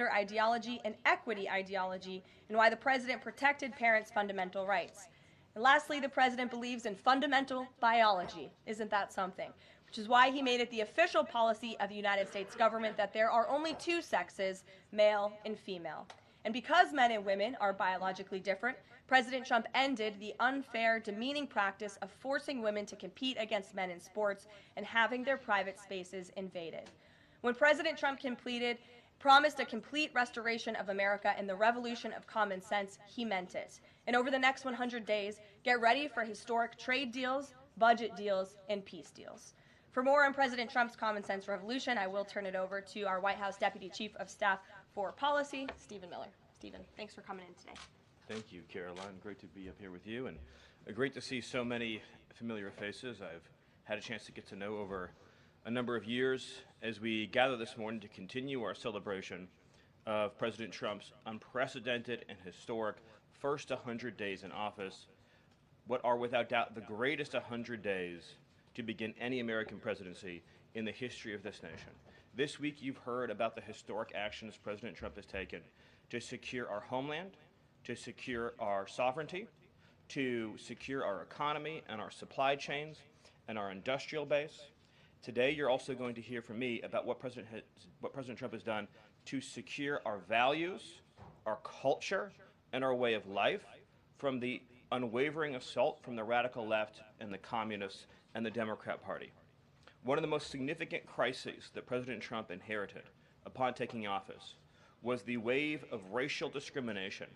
ideology and equity ideology, and why the president protected parents' fundamental rights. And lastly, the president believes in fundamental biology. Isn't that something? Which is why he made it the official policy of the United States government that there are only two sexes, male and female. And because men and women are biologically different, President Trump ended the unfair, demeaning practice of forcing women to compete against men in sports and having their private spaces invaded. When President Trump promised a complete restoration of America and the revolution of common sense, he meant it. And over the next 100 days, get ready for historic trade deals, budget deals, and peace deals. For more on President Trump's common sense revolution, I will turn it over to our White House Deputy Chief of Staff for Policy, Stephen Miller. Stephen, thanks for coming in today. Thank you, Caroline. Great to be up here with you, and great to see so many familiar faces I've had a chance to get to know over a number of years as we gather this morning to continue our celebration of President Trump's unprecedented and historic first 100 days in office, what are without doubt the greatest 100 days to begin any American presidency in the history of this nation. This week you've heard about the historic actions President Trump has taken to secure our homeland, to secure our sovereignty, to secure our economy and our supply chains and our industrial base. Today, you're also going to hear from me about what President Trump has done to secure our values, our culture, and our way of life from the unwavering assault from the radical left and the communists and the Democrat Party. One of the most significant crises that President Trump inherited upon taking office was the wave of racial discrimination,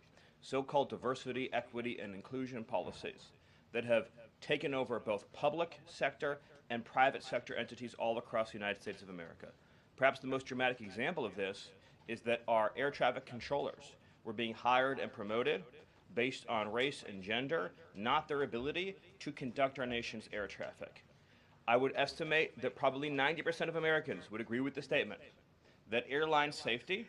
so-called diversity, equity, and inclusion policies that have taken over both public sector and private sector entities all across the United States of America. Perhaps the most dramatic example of this is that our air traffic controllers were being hired and promoted based on race and gender, not their ability to conduct our nation's air traffic. I would estimate that probably 90% of Americans would agree with the statement that airline safety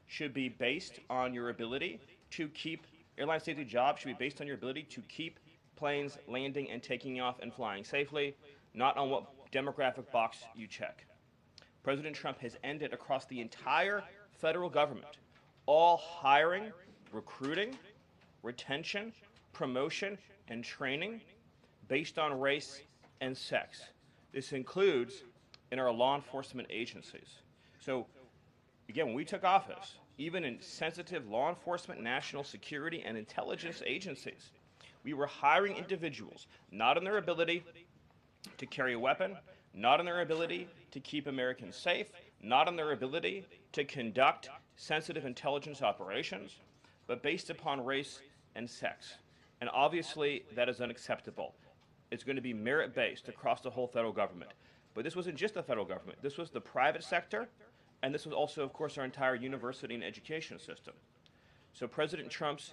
should be based on your ability to keep, airline safety jobs should be based on your ability to keep planes landing and taking off and flying safely, not on what demographic box you check. President Trump has ended across the entire federal government all hiring, recruiting, retention, promotion, and training based on race and sex. This includes in our law enforcement agencies. So again, when we took office, even in sensitive law enforcement, national security, and intelligence agencies, we were hiring individuals not on their ability to carry a weapon, not on their ability to keep Americans safe, not on their ability to conduct sensitive intelligence operations, but based upon race and sex. And obviously, that is unacceptable. It's going to be merit-based across the whole federal government. But this wasn't just the federal government. This was the private sector, and this was also, of course, our entire university and education system. So President Trump's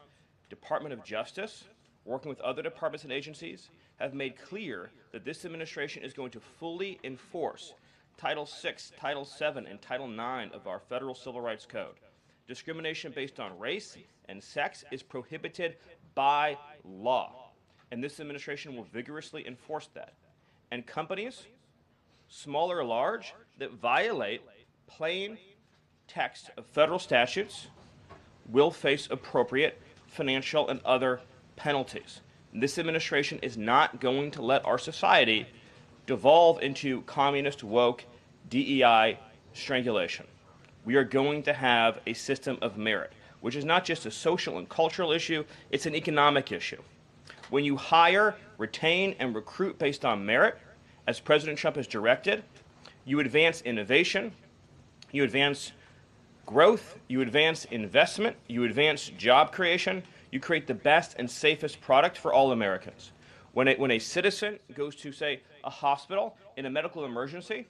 Department of Justice, working with other departments and agencies, have made clear that this administration is going to fully enforce Title VI, Title VII, and Title IX of our Federal Civil Rights Code. Discrimination based on race and sex is prohibited by law, and this administration will vigorously enforce that. And companies, small or large, that violate plain text of federal statutes will face appropriate financial and other penalties. This administration is not going to let our society devolve into communist, woke, DEI strangulation. We are going to have a system of merit, which is not just a social and cultural issue, it's an economic issue. When you hire, retain, and recruit based on merit, as President Trump has directed, you advance innovation, you advance growth, you advance investment, you advance job creation, you create the best and safest product for all Americans. When a citizen goes to, say, a hospital in a medical emergency,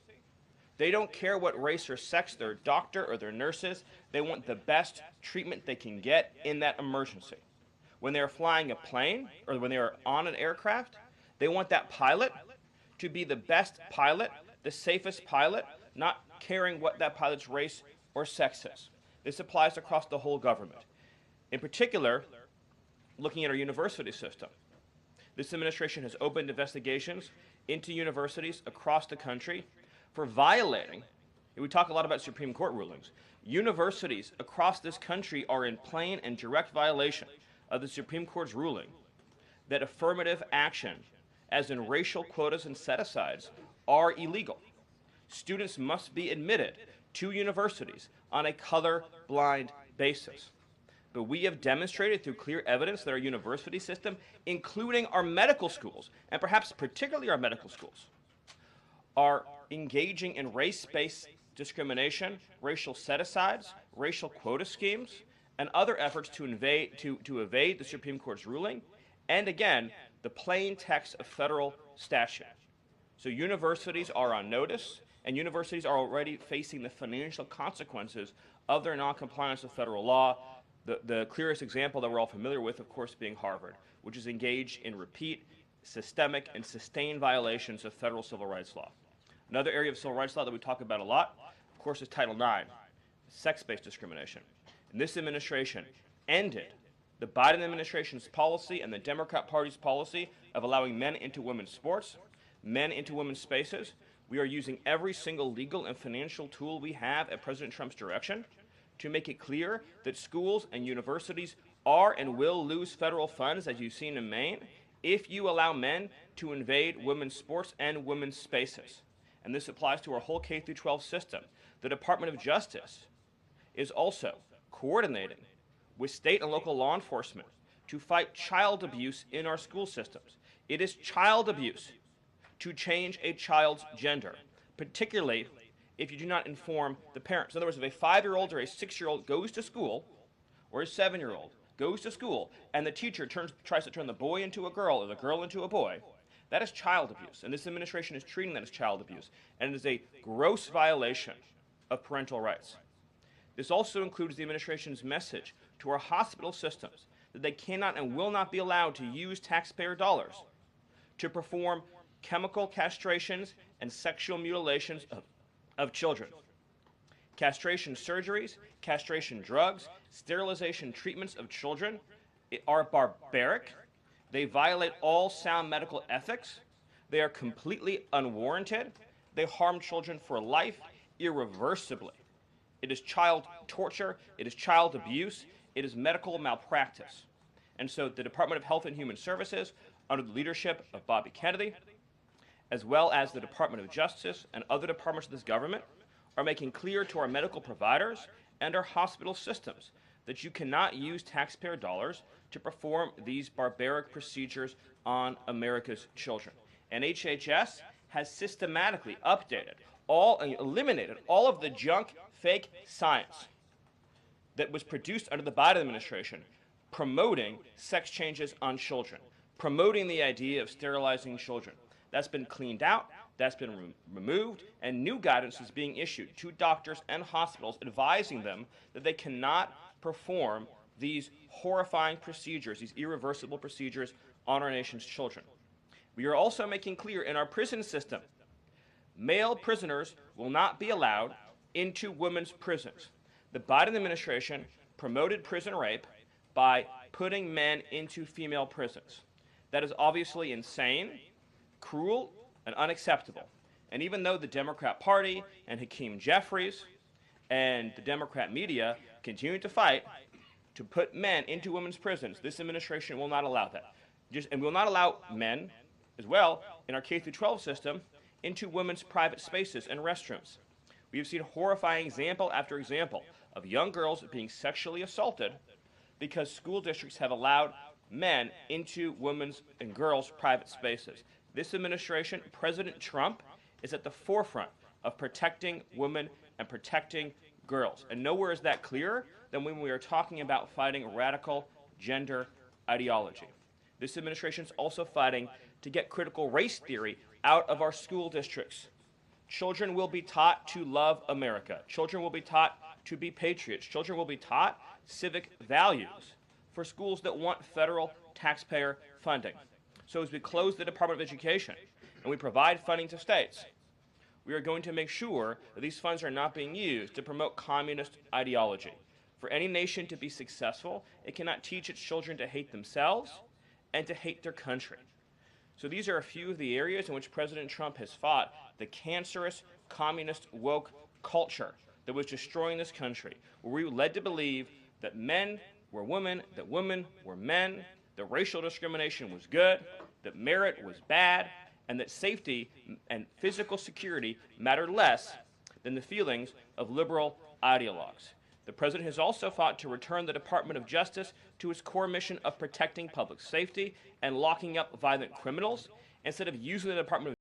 they don't care what race or sex their doctor or their nurse is. They want the best treatment they can get in that emergency. When they're flying a plane or when they're on an aircraft, they want that pilot to be the best pilot, the safest pilot, not caring what that pilot's race or sex is. This applies across the whole government. In particular, looking at our university system, this administration has opened investigations into universities across the country for violating, and we talk a lot about Supreme Court rulings, Universities across this country are in plain and direct violation of the Supreme Court's ruling that affirmative action, as in racial quotas and set-asides, are illegal. Students must be admitted to universities on a color-blind basis. But we have demonstrated through clear evidence that our university system, including our medical schools, and perhaps particularly our medical schools, are engaging in race-based discrimination, racial set-asides, racial quota schemes, and other efforts to evade the Supreme Court's ruling, and again, the plain text of federal statute. So universities are on notice, and universities are already facing the financial consequences of their noncompliance with federal law. The clearest example that we're all familiar with, of course, being Harvard, which is engaged in repeat, systemic, and sustained violations of federal civil rights law. Another area of civil rights law that we talk about a lot, of course, is Title IX, sex-based discrimination. And this administration ended the Biden administration's policy and the Democrat Party's policy of allowing men into women's sports, men into women's spaces. We are using every single legal and financial tool we have at President Trump's direction to make it clear that schools and universities are and will lose federal funds, as you've seen in Maine, if you allow men to invade women's sports and women's spaces. And this applies to our whole K-12 system. The Department of Justice is also coordinating with state and local law enforcement to fight child abuse in our school systems. It is child abuse to change a child's gender, particularly if you do not inform the parents. In other words, if a 5-year-old or a 6-year-old goes to school, or a 7-year-old goes to school, and the teacher tries to turn the boy into a girl or the girl into a boy, that is child abuse, and this administration is treating that as child abuse, and it is a gross violation of parental rights. This also includes the administration's message to our hospital systems that they cannot and will not be allowed to use taxpayer dollars to perform chemical castrations and sexual mutilations of children. Castration surgeries, castration drugs, sterilization treatments of children are barbaric. They violate all sound medical ethics. They are completely unwarranted. They harm children for life, irreversibly. It is child torture. It is child abuse. It is medical malpractice. And so the Department of Health and Human Services, under the leadership of Bobby Kennedy, as well as the Department of Justice and other departments of this government, are making clear to our medical providers and our hospital systems that you cannot use taxpayer dollars to perform these barbaric procedures on America's children. And HHS has systematically updated and eliminated all of the junk, fake science that was produced under the Biden administration promoting sex changes on children, promoting the idea of sterilizing children. That's been cleaned out, that's been removed, and new guidance is being issued to doctors and hospitals advising them that they cannot perform these horrifying procedures, these irreversible procedures on our nation's children. We are also making clear in our prison system, male prisoners will not be allowed into women's prisons. The Biden administration promoted prison rape by putting men into female prisons. That is obviously insane, cruel, and unacceptable. And even though the Democrat Party and Hakeem Jeffries and the Democrat media continue to fight to put men into women's prisons, this administration will not allow that. And will not allow men, as well, in our K-12 system, into women's private spaces and restrooms. We have seen horrifying example after example of young girls being sexually assaulted because school districts have allowed men into women's and girls' private spaces. This administration, President Trump, is at the forefront of protecting women and protecting girls. And nowhere is that clearer than when we are talking about fighting radical gender ideology. This administration is also fighting to get critical race theory out of our school districts. Children will be taught to love America. Children will be taught to be patriots. Children will be taught civic values for schools that want federal taxpayer funding. So as we close the Department of Education and we provide funding to states, we are going to make sure that these funds are not being used to promote communist ideology. For any nation to be successful, it cannot teach its children to hate themselves and to hate their country. So these are a few of the areas in which President Trump has fought the cancerous, communist, woke culture that was destroying this country, where we were led to believe that men were women, that women were men, that racial discrimination was good, that merit was bad, and that safety and physical security mattered less than the feelings of liberal ideologues. The president has also fought to return the Department of Justice to its core mission of protecting public safety and locking up violent criminals instead of using the Department of